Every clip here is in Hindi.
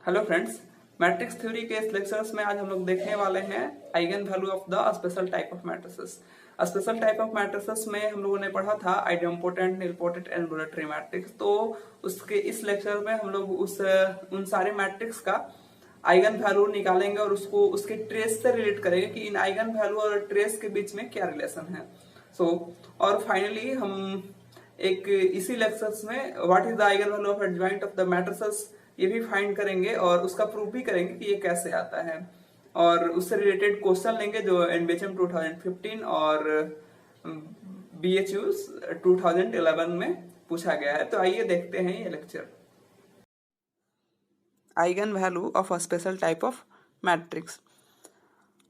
हेलो फ्रेंड्स, मैट्रिक्स थ्योरी के इस लेक्चर्स में आज हम लोग देखने वाले हैं eigen value of the special type of matrices. Special type of matrices में हम लोगों ने पढ़ा था आइडेम्पोटेंट, निलपोटेंट एंड बुलेटरी मैट्रिक्स। तो उसके इस लेक्चर में हम लोग उन सारे मैट्रिक्स का आइगन वैल्यू निकालेंगे और उसको उसके ट्रेस से रिलेट करेंगे कि इन आइगन वैल्यू और ट्रेस के बीच में क्या रिलेशन है। और फाइनली हम एक इसी लेक्चर्स में what is the eigen value of adjoint of the matrices ये भी फाइंड करेंगे और उसका प्रूफ भी करेंगे कि ये कैसे आता है, और उससे रिलेटेड क्वेश्चन लेंगे जो एनबीएचएम 2015 और बीएचयू 2011 में पूछा गया है। तो आइए देखते हैं ये lecture. Eigen value of a special type of matrix.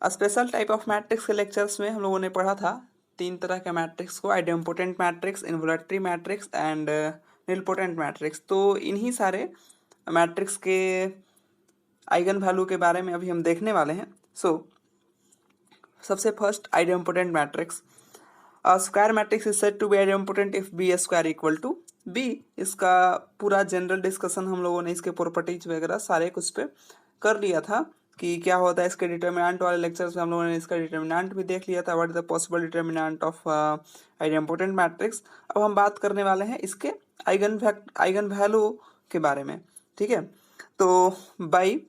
Special type of matrix के लेक्चर्स में हम लोगों ने पढ़ा था तीन तरह के मैट्रिक्स को, idempotent matrix, involutory matrix and nilpotent matrix. तो इन्हीं सारे मैट्रिक्स के आइगन वैल्यू के बारे में अभी हम देखने वाले हैं। सबसे first idempotent matrix. Square matrix is said to be idempotent if b square equal to b. इसका पूरा जनरल डिस्कशन हम लोगों ने इसके प्रॉपर्टीज वगैरह सारे कुछ पे कर लिया था कि क्या होता है इसके डिटर्मिनेंट वाले लेक्चर्स में हम लोगों ने इसका डिटर्मिनेंट भी देख लिया था, what is the possible determinant of idempotent matrix. अब हम बात करने वाले हैं इसके आइगन वैल्यू के बारे में, ठीक है। तो by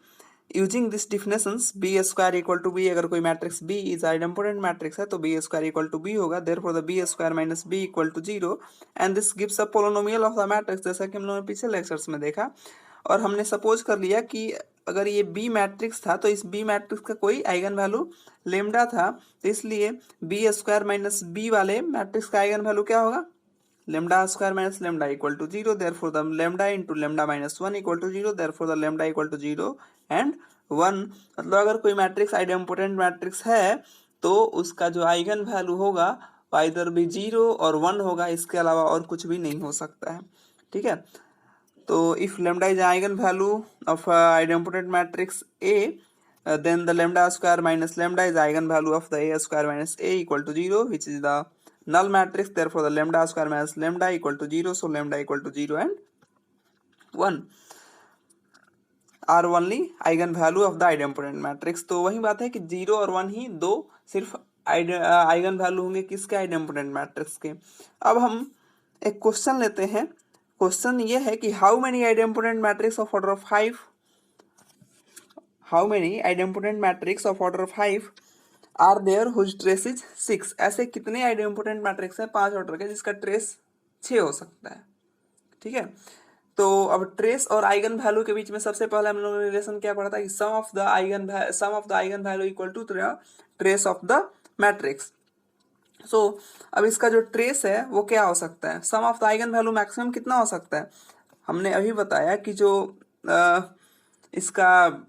using this definitions B square equal to B, अगर कोई matrix B is idempotent matrix है तो B square equal to B होगा, therefore the B square minus B equal to 0 and this gives a polynomial of the matrix, जैसा कि हम लोगों ने पिछले लेक्चर्स में देखा। और हमने सपोज कर लिया कि अगर ये बी मैट्रिक्स था तो इस बी मैट्रिक्स का कोई आइगन वैल्यू लेमडा था, तो इसलिए बी स्क्वायर माइनस बी वाले मैट्रिक्स का आइगन वैल्यू क्या होगा, lambda square minus lambda equal to 0, therefore the lambda into lambda minus 1 equal to 0, therefore the lambda equal to 0 and 1। मतलब अगर कोई मैट्रिक्स आइडेम्पोटेंट मैट्रिक्स है तो उसका जो आइगन वैल्यू होगा आइदर भी 0 और 1 होगा, इसके अलावा और कुछ भी नहीं हो सकता है, ठीक है। तो if lambda is eigen value of idempotent matrix A, then the lambda square minus lambda is eigen value of the A square minus A equal to 0, which is the null matrix, therefore the lambda square minus lambda equal to 0, so lambda equal to 0 and 1 are only eigen value of the idempotent matrix। तो वही बात है कि 0 और 1 ही दो सिर्फ आइगन वैल्यू होंगे किसके, आइडेम्पोटेंट मैट्रिक्स के। अब हम एक क्वेश्चन लेते हैं। क्वेश्चन ये है कि how many idempotent matrix of order 5, how many idempotent matrix of order 5 are there whose trace is 6। ऐसे कितने आइडेम्पोटेंट मैट्रिक्स है 5 ऑर्डर के जिसका ट्रेस 6 हो सकता है, ठीक है। तो अब ट्रेस और आइगन वैल्यू के बीच में सबसे पहले हम लोगों ने रिलेशन क्या पढ़ा था कि sum of the eigen value equal to trace of the matrix. अब इसका जो ट्रेस है वो क्या हो सकता है, sum of the eigen value maximum कितना हो सकता है। हमने अभी बताया कि जो इसका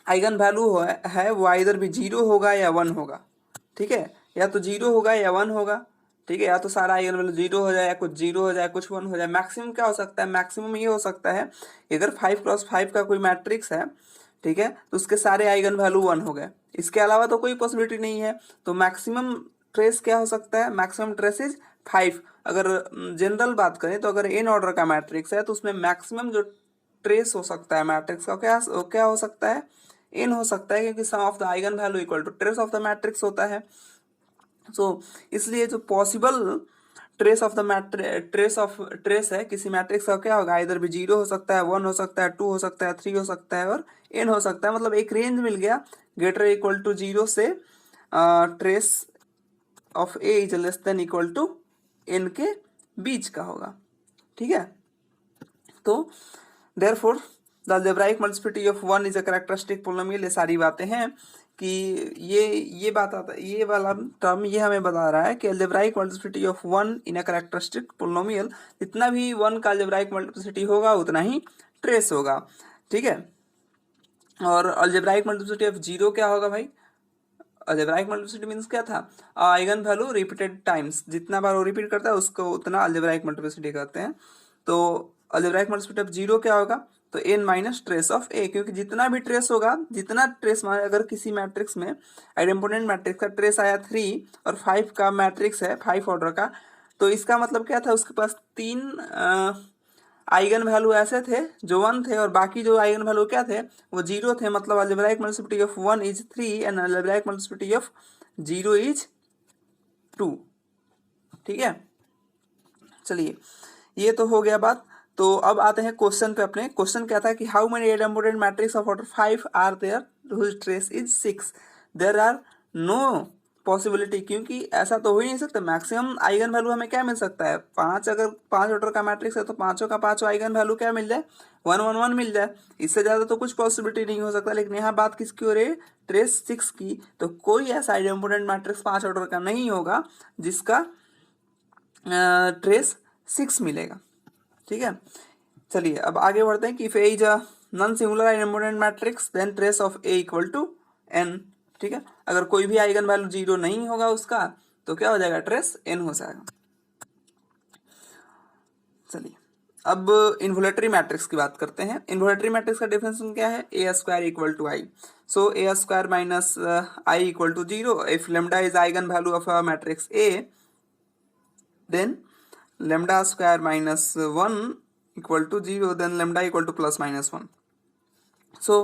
आइगन वैल्यू है वो इधर भी 0 होगा या 1 होगा, ठीक है। या तो 0 होगा या 1 होगा, ठीक है। या तो सारा आइगन वैल्यू 0 हो जाए या कुछ 0 हो जाए कुछ 1 हो जाए। मैक्सिमम क्या हो सकता है, मैक्सिमम ये हो सकता है अगर 5x5 का कोई मैट्रिक्स है, ठीक है, तो उसके सारे आइगन वैल्यू 1 हो गए, इसके अलावा तो कोई पॉसिबिलिटी नहीं है। तो मैक्सिमम ट्रेस क्या हो सकता है, मैक्सिमम ट्रेस इज 5। अगर जनरल बात करें तो अगर n ऑर्डर का मैट्रिक्स है तो उसमें मैक्सिमम जो ट्रेस हो सकता है मैट्रिक्स का क्या हो सकता है, n हो सकता है, क्योंकि sum of the eigen value equal to trace of the matrix होता है। इसलिए जो possible trace of the trace है किसी मैट्रिक्स का क्या होगा, इधर भी 0 हो सकता है, 1 हो सकता है, 2 हो सकता है, 3 हो सकता है और n हो सकता है। मतलब एक रेंज मिल गया ग्रेटर इक्वल टू 0 से trace of A is less than equal to n के बीच का होगा, ठीक है। तो therefore the algebraic multiplicity of 1 is a characteristic polynomial. ये सारी बातें हैं कि ये बात आता है, ये वाला टर्म ये हमें बता रहा है कि algebraic multiplicity of 1 in a characteristic polynomial, जितना भी 1 का अलजेब्राइक मल्टीप्लिसिटी होगा उतना ही ट्रेस होगा, ठीक है। और अलजेब्राइक मल्टीप्लिसिटी ऑफ 0 क्या होगा भाई, अलजेब्राइक मल्टीप्लिसिटी मींस क्या था, आइगन वैल्यू रिपीटेड टाइम्स, जितना बार वो रिपीट करता है उसको उतना अलजेब्राइक मल्टीप्लिसिटी कहते हैं। तो अलजेब्राइक मल्टीप्लिसिटी ऑफ 0 क्या होगा, तो n minus trace of A, क्योंकि जितना भी ट्रेस होगा, जितना ट्रेस अगर किसी मैट्रिक्स में आइडेम्पोटेंट मैट्रिक्स का ट्रेस आया 3 और 5 का मैट्रिक्स है 5 ऑर्डर का, तो इसका मतलब क्या था, उसके पास 3 आइगन वैल्यू ऐसे थे जो 1 थे और बाकी जो आइगन वैल्यू क्या थे वो 0 थे, मतलब algebraic multiplicity of 1 is 3 and algebraic multiplicity of 0 is 2। ठीक है, चलिए ये तो हो गया बात। तो अब आते हैं क्वेश्चन पे अपने। क्वेश्चन क्या था कि how many idempotent matrix of order 5 are there whose trace is 6। There are no possibility, क्योंकि ऐसा तो हो ही नहीं सकता। मैक्सिमम आइगन वैल्यू हमें क्या मिल सकता है, 5। अगर 5 ऑर्डर का मैट्रिक्स है तो पांचों का पांचों आइगन वैल्यू क्या मिल जाए, 1 1 1 मिल जाए। इससे ज्यादा तो कुछ पॉसिबिलिटी नहीं हो सकता। लेकिन यहाँ बात किसकी हो रही है, ट्रेस 6 की। तो कोई ऐसा आइडेम्पोटेंट मैट्रिक्स 5 ऑर्डर का नहीं होगा जिसका ट्रेस 6 मिलेगा। ठीक है, चलिए अब आगे बढ़ते हैं कि if A is a non singular idempotent matrix then trace of A equal to n. ठीक है, अगर कोई भी आइगन वैल्यू 0 नहीं होगा उसका तो क्या हो जाएगा, ट्रेस n हो जाएगा। चलिए अब इन्वोलेटरी मैट्रिक्स की बात करते हैं। इन्वोलेटरी मैट्रिक्स का डेफिनेशन क्या है, A square equal to I. So A square minus I equal to 0। If lambda is eigen value of a matrix A then lambda square minus 1 equal to 0, then lambda equal to plus minus 1. So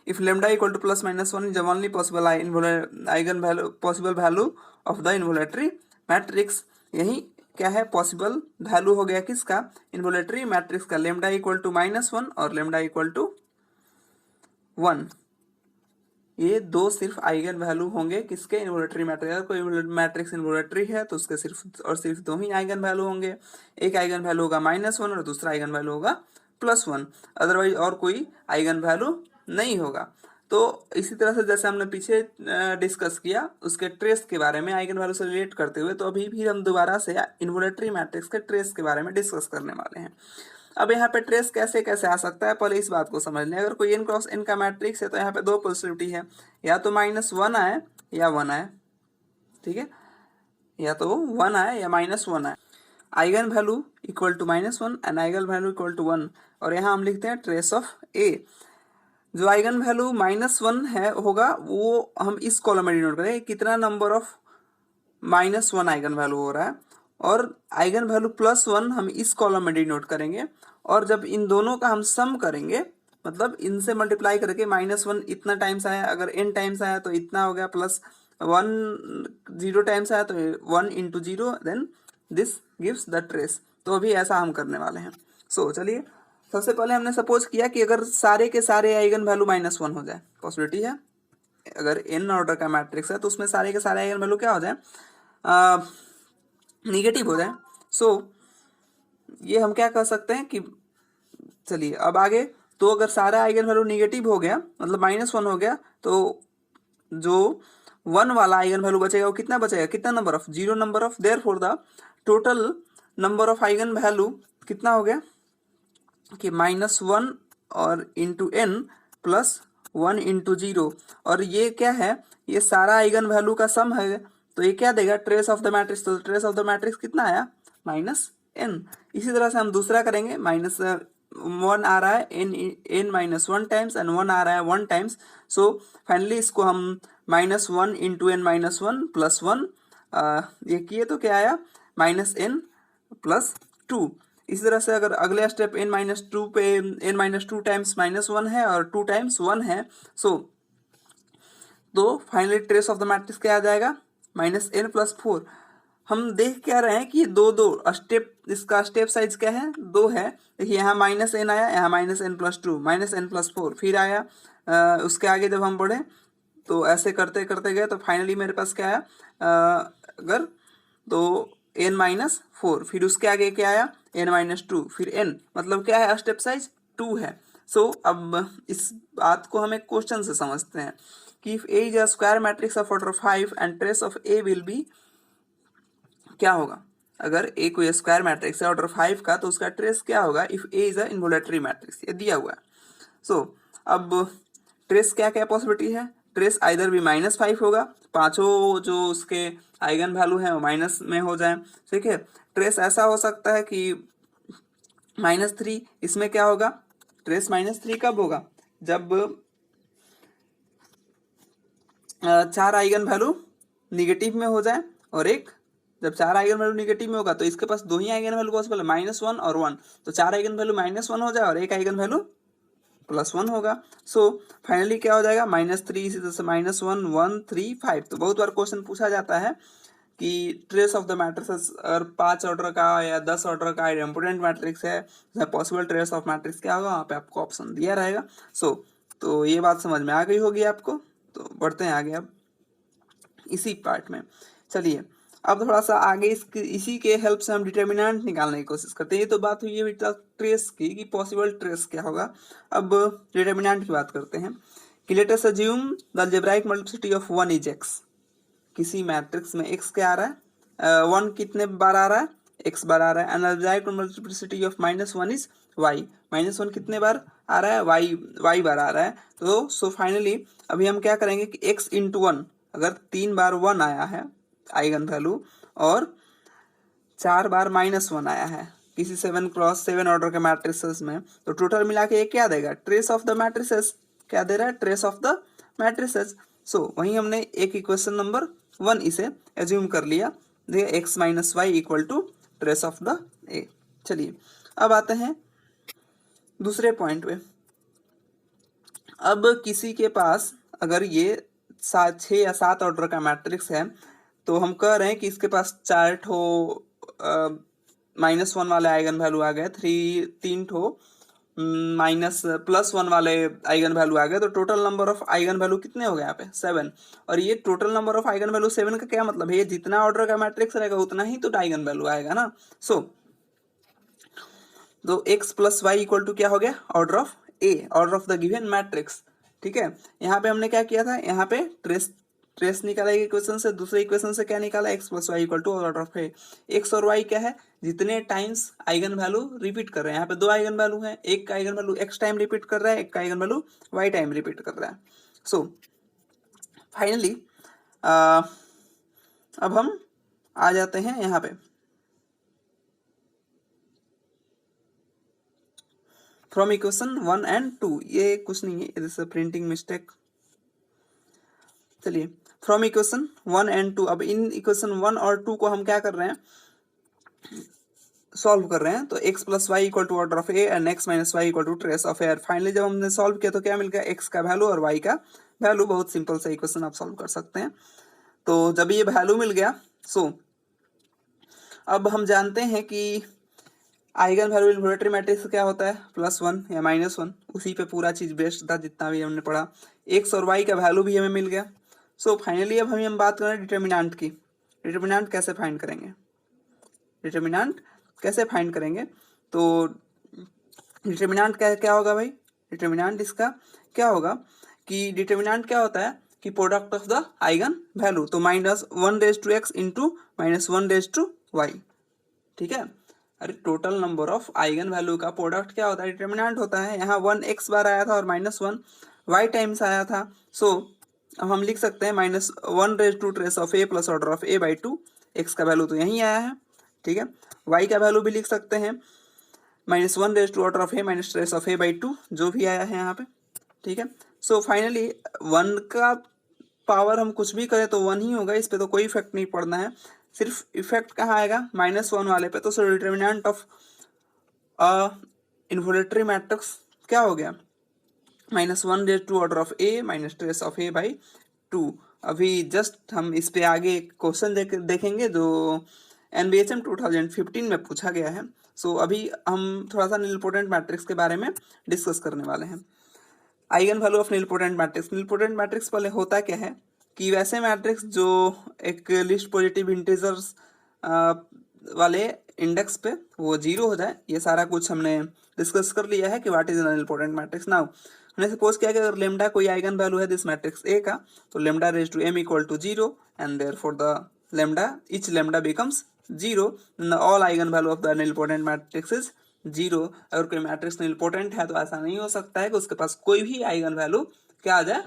if lambda equal to plus minus 1 is the only possible eigen value, possible value of the involuntary matrix। यही क्या है, पॉसिबल वैल्यू हो गया किसका, इन्वोलेटरी मैट्रिक्स का, लेमडा इक्वल टू -1 और लेमडा इक्वल टू 1। ये दो सिर्फ आइगन वैल्यू होंगे किसके, इन्वोलेटरी मैट्रिक्स। अगर कोई मैट्रिक्स इन्वोलेटरी है तो उसके सिर्फ और सिर्फ दो ही आइगन वैल्यू होंगे। एक आइगन वैल्यू होगा -1 और दूसरा आइगन वैल्यू होगा +1। अदरवाइज और कोई आइगन वैल्यू नहीं होगा। तो इसी तरह से जैसे हमने पीछे डिस्कस किया उसके ट्रेस के बारे में आइगन वैल्यू से रिलेट करते हुए, तो अभी भी हम दोबारा से इन्वोलेटरी मैट्रिक्स के ट्रेस के बारे में डिस्कस करने वाले हैं। अब यहाँ पे ट्रेस कैसे कैसे आ सकता है, पहले इस बात को समझ लें। अगर कोई n क्रॉस n का मैट्रिक्स है तो यहाँ पे दो पॉसिबिलिटी है, या तो -1 आए या 1 आए। ठीक है, या तो 1 आए या -1 आए। Eigen value equal to -1 and eigen value equal to 1। और यहाँ हम लिखते हैं ट्रेस ऑफ a। जो आइगन वैल्यू -1 है होगा वो हम इस कॉलम में डिनोट करेंगे, कितना नंबर ऑफ -1 आइगन वैल्यू हो रहा है, और आइगन वैल्यू +1 हम इस कॉलम में डिनोट करेंगे। और जब इन दोनों का हम सम करेंगे, मतलब इनसे मल्टीप्लाई करके -1 इतना टाइम्स आया, अगर n टाइम्स आया तो इतना हो गया, +1 0 टाइम्स आया तो 1 × 0, then this gives the trace. तो अभी ऐसा हम करने वाले हैं। सो चलिए सबसे पहले हमने सपोज किया कि अगर सारे के सारे आइगन वैल्यू -1 हो जाए, पॉसिबिलिटी है अगर n ऑर्डर का मैट्रिक्स है तो उसमें सारे के सारे आइगन वैल्यू क्या हो जाए, निगेटिव हो जाए। सो ये हम क्या कर सकते हैं कि चलिए अब आगे, तो अगर सारा आइगन वैल्यू निगेटिव हो गया मतलब -1 हो गया, तो जो 1 वाला आइगन वैल्यू बचेगा वो कितना बचेगा, कितना number of, 0 number of. Therefore the total number of eigen value कितना हो गया कि -1 और इंटू n प्लस 1 × 0। और ये क्या है, ये सारा आइगन वैल्यू का सम है। तो ये क्या देगा, ट्रेस ऑफ द मैट्रिक्स। तो ट्रेस ऑफ द मैट्रिक्स कितना आया, -n। इसी तरह से हम दूसरा करेंगे, -1 आ रहा है n-1 टाइम्स एंड 1 आ रहा है 1 टाइम्स। सो फाइनली इसको हम -1 × n-1 प्लस 1 ये किए तो क्या आया, -n प्लस 2। इसी तरह से अगर अगले स्टेप n-2 पे n-2 टाइम्स -1 है और 2 टाइम्स 1 है। सो तो finally trace of the matrix क्या आ जाएगा, -n प्लस 4। हम देख क्या रहे हैं कि दो स्टेप, इसका स्टेप साइज क्या है, 2 है। देखिए यहाँ -n आया, यहाँ -n प्लस 2, -n प्लस 4 फिर आया। उसके आगे जब हम बढ़े तो ऐसे करते करते गए तो फाइनली मेरे पास क्या आया, अगर तो n-4, फिर उसके आगे क्या आया, n-2, फिर n, मतलब क्या है, स्टेप साइज 2 है। सो अब इस बात को हम एक क्वेश्चन से समझते हैं कि if A is a square matrix of order 5 and trace of A will be, क्या होगा, अगर A कोई स्क्वायर मैट्रिक्स है ऑर्डर 5 का तो उसका ट्रेस क्या होगा, if A is a involutory matrix, ये दिया हुआ है। सो अब ट्रेस क्या क्या पॉसिबिलिटी है, ट्रेस आइदर भी -5 होगा, पांचों जो उसके आइगन वैल्यू हैं वो माइनस में हो जाए। ठीक है, ट्रेस ऐसा हो सकता है कि -3, इसमें क्या होगा, ट्रेस -3 कब होगा, जब 4 आइगन वैल्यू निगेटिव में हो जाए और एक जब 4 आइगन वैल्यू निगेटिव में होगा तो इसके पास 2 ही आइगन वैल्यू पॉसिबल है, -1 और 1, तो 4 आइगन वैल्यू -1 हो जाए और एक आइगन वैल्यू +1 होगा। सो फाइनली क्या हो जाएगा, -3, इसी तरह से -1, 1, 3, 5। तो बहुत बार क्वेश्चन पूछा जाता है कि ट्रेस ऑफ द मैट्रिक्स अगर 5 ऑर्डर का या 10 ऑर्डर का इम्पोर्टेंट मैट्रिक्स है, पॉसिबल ट्रेस ऑफ मैट्रिक्स क्या होगा, वहाँ पे आपको ऑप्शन दिया रहेगा। तो ये बात समझ में आ गई होगी आपको। तो बढ़ते हैं आगे अब इसी पार्ट में। चलिए अब थोड़ा सा आगे इसी के हेल्प से हम डिटर्मिनेंट निकालने की कोशिश करते हैं। ये तो बात हुई है बेटा ट्रेस की कि पॉसिबल ट्रेस क्या होगा। अब डिटर्मिनेंट की बात करते हैं कि let us assume the algebraic multiplicity of 1 is x। किसी मैट्रिक्स में x क्या आ रहा है, 1 कितने बार आ रहा है, x बार आ रहा है। And algebraic multiplicity of -1 is y। -1 कितने बार आ रहा है, y बार आ रहा है। तो सो फाइनली अभी हम क्या करेंगे कि x इंटू 1, अगर 3 बार 1 आया है आइगन वैल्यू और 4 बार -1 आया है किसी 7x7 ऑर्डर के मैट्रिसेस में, तो टोटल मिला के ये क्या देगा, ट्रेस ऑफ द मैट्रिसेस। क्या दे रहा है, ट्रेस ऑफ द मैट्रिसेस। सो वहीं हमने एक इक्वेशन नंबर 1 इसे एज्यूम कर लिया, देखिए x - y equal to trace of the A. चलिए अब आते हैं दूसरे पॉइंट पे। अब किसी के पास अगर ये 6 या 7 ऑर्डर का मैट्रिक्स है, तो हम कह रहे हैं कि इसके पास 4 ठो -1 वाले आइगन वैल्यू आ गए, 3 ठो +1 वाले आइगन वैल्यू आ गए, तो total number of eigen value कितने हो गए यहाँ पे 7। और ये total number of eigen value 7 का क्या मतलब है, ये जितना ऑर्डर का मैट्रिक्स रहेगा उतना ही तो आइगन वैल्यू आएगा ना। तो x + y इक्वल टू क्या हो गया, order of A, order of the given matrix. ठीक है, यहाँ पे हमने क्या किया था, यहाँ पे ट्रेस निकाला एक इक्वेशन से, दूसरे इक्वेशन से क्या निकाला, x + y equal to order of A. x और y क्या है, जितने टाइम्स आइगन वैल्यू रिपीट कर रहे हैं। यहाँ पे 2 आइगन वैल्यू है, एक का eigen value x time repeat कर रहा है, एक का eigen value y time repeat कर रहा है। सो फाइनली अब हम आ जाते हैं यहाँ पे फ्रॉम इक्वेशन 1 and 2। ये कुछ नहीं है, it is a printing mistake. चलिए फ्रॉम इक्वेशन 1 and 2, अब इन इक्वेशन 1 और 2 को हम क्या कर रहे हैं, सॉल्व कर रहे हैं। तो x + y equal to order of A and x - y equal to trace of A. Finally जब हमने सॉल्व किया तो क्या मिल गया, x का वैल्यू और y का वैल्यू। बहुत सिंपल सा इक्वेशन आप सॉल्व कर सकते हैं। तो जब ये वैल्यू मिल गया, सो अब हम जानते हैं कि आइगन वैल्यू इन्फोलेटरी मैट्रिक्स क्या होता है, +1 या -1। उसी पे पूरा चीज बेस्ड था जितना भी हमने पढ़ा। x और y का वैल्यू भी हमें मिल गया। सो फाइनली अब हम बात करें डिटर्मिनेंट की। डिटर्मिनेंट कैसे फाइंड करेंगे, डिटर्मिनेंट कैसे फाइंड करेंगे, तो डिटर्मिनेंट क्या होगा भाई, डिटर्मिनेंट इसका क्या होगा कि डिटर्मिनेंट क्या होता है कि product of the eigen value. तो -1 इंटू -1 ठीक है। अरे total number of eigen value का प्रोडक्ट क्या होता है, डिटर्मिनेंट होता है। यहाँ 1 x बार आया था और -1 y टाइम्स आया था। सो अब हम लिख सकते हैं -1 trace of A plus order of a/2। x का वैल्यू तो यहीं आया है, ठीक है। y का वैल्यू भी लिख सकते हैं -1 order of A minus trace of a/2, जो भी आया है यहाँ पे, ठीक है। सो फाइनली 1 का पावर हम कुछ भी करें तो 1 ही होगा, इस पे तो कोई इफेक्ट नहीं पड़ना है। सिर्फ इफेक्ट कहाँ आएगा, -1 वाले पे। तो सो डिटर्मिनेंट ऑफ इन्फोलेटरी मैट्रिक्स क्या हो गया, -1 order of A minus trace of a/2। अभी जस्ट हम इस पे आगे क्वेश्चन देखेंगे जो NBHM 2015 में पूछा गया है। सो अभी हम थोड़ा सा निलपोटेंट मैट्रिक्स के बारे में डिस्कस करने वाले हैं। Eigen value of nilpotent matrix. Nilpotent matrix पहले होता क्या है कि वैसे मैट्रिक्स जो एक लिस्ट पॉजिटिव इंटीजर्स वाले इंडेक्स पे वो 0 हो जाए, ये सारा कुछ हमने डिस्कस कर लिया है कि what is an nilpotent matrix. Now हमने सपोज किया कि अगर लेमडा कोई आइगन वैल्यू है दिस मैट्रिक्स ए का, तो lambda raise to m equal to 0 and therefore the lambda each lambda becomes 0, all eigen value of the nilpotent matrix is 0। अगर कोई मैट्रिक्स निलपोटेंट है तो ऐसा नहीं हो सकता है कि उसके पास कोई भी आइगन वैल्यू क्या आ जाए,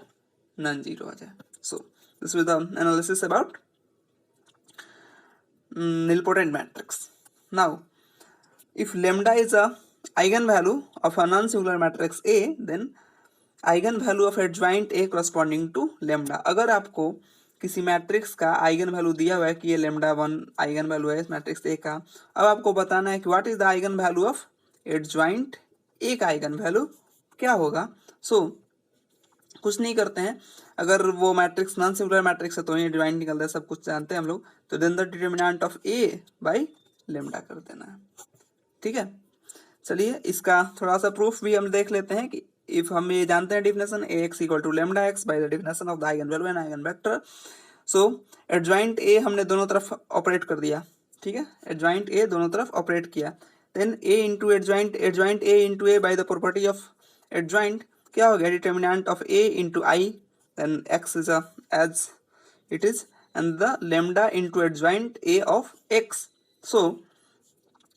नॉन जीरो आ जाए। So this is the analysis about nilpotent matrix. Now, if lambda is a eigenvalue of a non-singular matrix A, then eigenvalue of adjoint A corresponding to lambda. अगर आपको किसी मैट्रिक्स का आइगन वैल्यू दिया हुआ है कि ये लेमडा 1 आइगन वैल्यू है इस मैट्रिक्स ए का। अब आपको बताना है कि what is the eigen value of adjoint ए का आइगन वैल्यू क्या होगा। सो कुछ नहीं करते हैं, अगर वो मैट्रिक्स नॉन सिंगुलर मैट्रिक्स है तो ये डिवाइड निकलता है, सब कुछ जानते हैं हम लोग। तो then the determinant of A by lambda कर देना है। ठीक है, चलिए इसका थोड़ा सा प्रूफ भी हम देख लेते हैं कि इफ हम ये जानते हैं definition A x equal to lambda x by the definition of the eigen value and eigen vector. So adjoint A हमने दोनों तरफ ऑपरेट कर दिया। ठीक है, एडजॉइंट ए दोनों तरफ ऑपरेट किया। Then A into adjoint, adjoint A into A by the property of adjoint क्या हो गया, determinant of A into I, then x is as it is and the lambda into adjoint A of x. So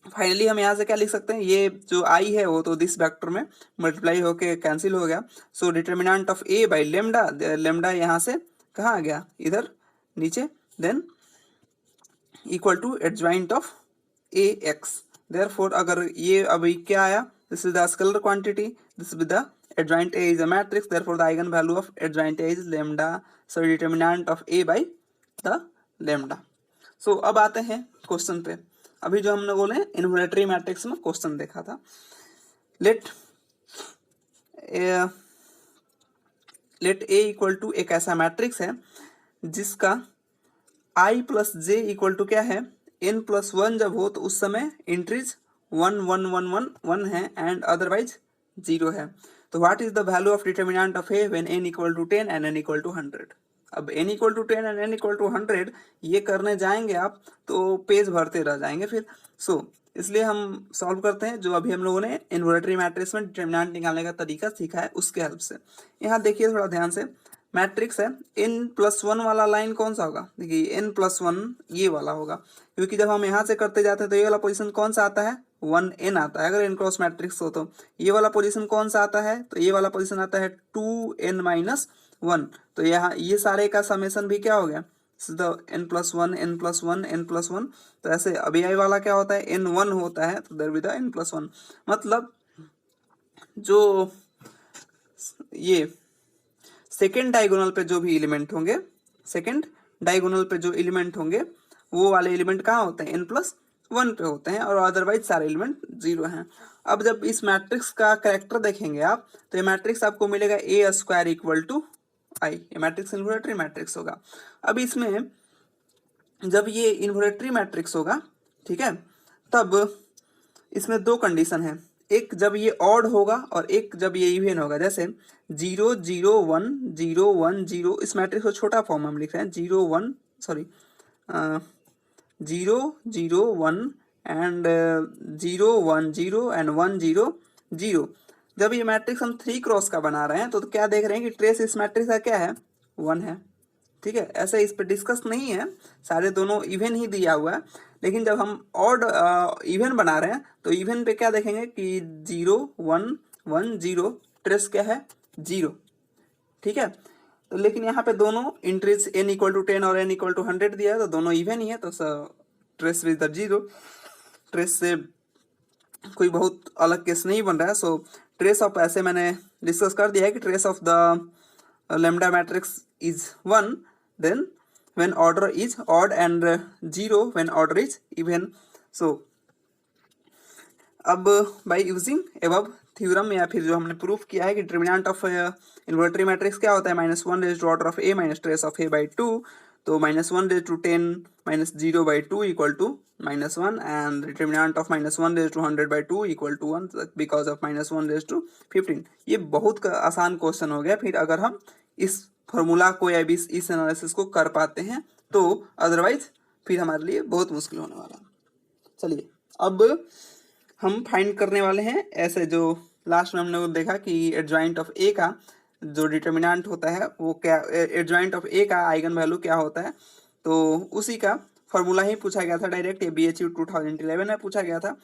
finally हम यहाँ से क्या लिख सकते हैं, ये जो आई है वो तो दिस वेक्टर में मल्टीप्लाई होके कैंसिल हो गया। So determinant of A by lambda, lambda यहाँ से कहाँ आ गया, इधर नीचे, then equal to adjoint of A x. Therefore अगर ये अभी क्या आया, this is the scalar quantity, this is the adjoint A is a matrix, therefore the eigen value of adjoint A is lambda. So determinant of A by the lambda. सो अब आते हैं क्वेश्चन पे। अभी जो हमने बोले इन्वोलेटरी मैट्रिक्स में क्वेश्चन देखा था, लेट ए इक्वल टू एक ऐसा मैट्रिक्स है जिसका आई प्लस जे इक्वल टू क्या है, एन प्लस वन जब हो तो उस समय एंट्रीज 1 1 1 1 1 है एंड अदरवाइज 0 है। तो what is the value of determinant of A when n equal to 10 and n equal to 100। अब n equal to 10 and n equal to 100 ये करने जाएंगे आप तो पेज भरते रह जाएंगे फिर। सो इसलिए हम सॉल्व करते हैं जो अभी हम लोगों ने इन्वर्टरी मैट्रिक्स में डिटर्मिनेंट निकालने का तरीका सीखा है उसके हेल्प से। यहाँ देखिए थोड़ा ध्यान से, मैट्रिक्स है n प्लस वन वाला लाइन कौन सा होगा, देखिए n प्लस वन ये वाला होगा, क्योंकि जब हम यहाँ से करते जाते हैं तो ये वाला पोजीशन कौन सा आता है, 1n आता है अगर n क्रॉस मैट्रिक्स हो तो। ये वाला पोजीशन कौन सा आता है, तो ये वाला पोजीशन आता है 2n माइनस 1। तो यहाँ ये सारे का समेशन भी क्या हो गया, n plus one n plus one n plus one. तो ऐसे अभी आई वाला क्या होता है, n1 होता है, तो there be the n plus one. मतलब जो ये सेकेंड डायगोनल पे जो भी एलिमेंट होंगे, सेकेंड डायगोनल पे जो एलिमेंट होंगे वो वाले एलिमेंट कहाँ होते हैं, n प्लस वन पे होते हैं और अदरवाइज सारे एलिमेंट 0 हैं। अब जब इस मैट्रिक्स का कैरेक्टर देखेंगे आप तो ये मैट्रिक्स आपको मिलेगा ए स्क्वायर इक्वल टू आई, ये मैट्रिक्स इन्वर्टरी मैट्रिक्स होगा। अब इसमें जब ये इन्वर्टरी मैट्रिक्स होगा, ठीक है, तब इसमें दो कंडीशन है, एक जब ये ऑड होगा और एक जब ये इवन होगा। जैसे 0 0 1 0 1 0, इस मैट्रिक्स को छोटा फॉर्म हम लिख रहे हैं 0 1 सॉरी 0 0 1 एंड 0 1 0 एंड 1 0 0। जब ये मैट्रिक्स हम 3 क्रॉस का बना रहे हैं तो क्या देख रहे हैं कि ट्रेस इस मैट्रिक्स का क्या है, 1 है। ठीक है, ऐसे इस पर डिस्कस नहीं है, सारे दोनों इवन ही दिया हुआ है। लेकिन जब हम ऑड इवन बना रहे हैं तो इवन पे क्या देखेंगे कि 0 1 1 0, ट्रेस क्या है 0। ठीक है, तो लेकिन यहाँ पे दोनों इंट्रीज n इक्वल टू 10 और n इक्वल टू 100 दिया है तो दोनों इवन ही है, तो ट्रेस विद द 0, ट्रेस से कोई बहुत अलग केस नहीं बन रहा है। सो ट्रेस ऑफ, ऐसे मैंने डिस्कस कर दिया है कि trace of the lambda matrix is 1 then when order is odd and 0 when order is even। so अब by using above थ्योरम या फिर जो हमने प्रूफ किया है कि डिटर्मिनेंट ऑफ इन्वर्टरी मैट्रिक्स क्या होता है, -1 raise to order of a minus trace of a by 2। तो -1 raise to 10 minus 0 by 2 equal to -1 and determinant of -1 raise to 100 by 2 equal to 1 because of -1 raise to 15। ये बहुत आसान क्वेश्चन हो गया फिर अगर हम इस फॉर्मूला को या इस एनालिसिस को कर पाते हैं तो, अदरवाइज फिर हमारे लिए बहुत मुश्किल होने वाला। चलिए अब हम फाइंड करने वाले हैं ऐसे, जो लास्ट में हमने देखा कि एडजॉइंट ऑफ ए का जो डिटर्मिनेंट होता है वो क्या, एडजॉइंट ऑफ ए का आइगन वैल्यू क्या होता है, तो उसी का फॉर्मूला ही पूछा गया था डायरेक्ट। ये BHU 2011 में पूछा गया था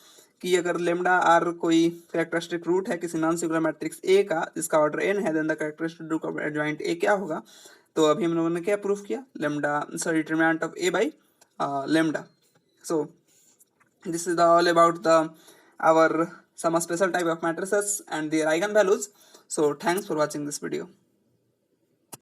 कि अगर लेमडा आर कोई कैरेक्टरिस्टिक रूट है किसी नॉन सिंगुलर मैट्रिक्स ए का जिसका ऑर्डर n है, then the characteristic root of adjoint A क्या होगा। तो अभी हम लोगों ने क्या प्रूफ किया, lambda sorry determinant of A by lambda. So this is all about the our some special type of matrices and their eigenvalues. So thanks for watching this video.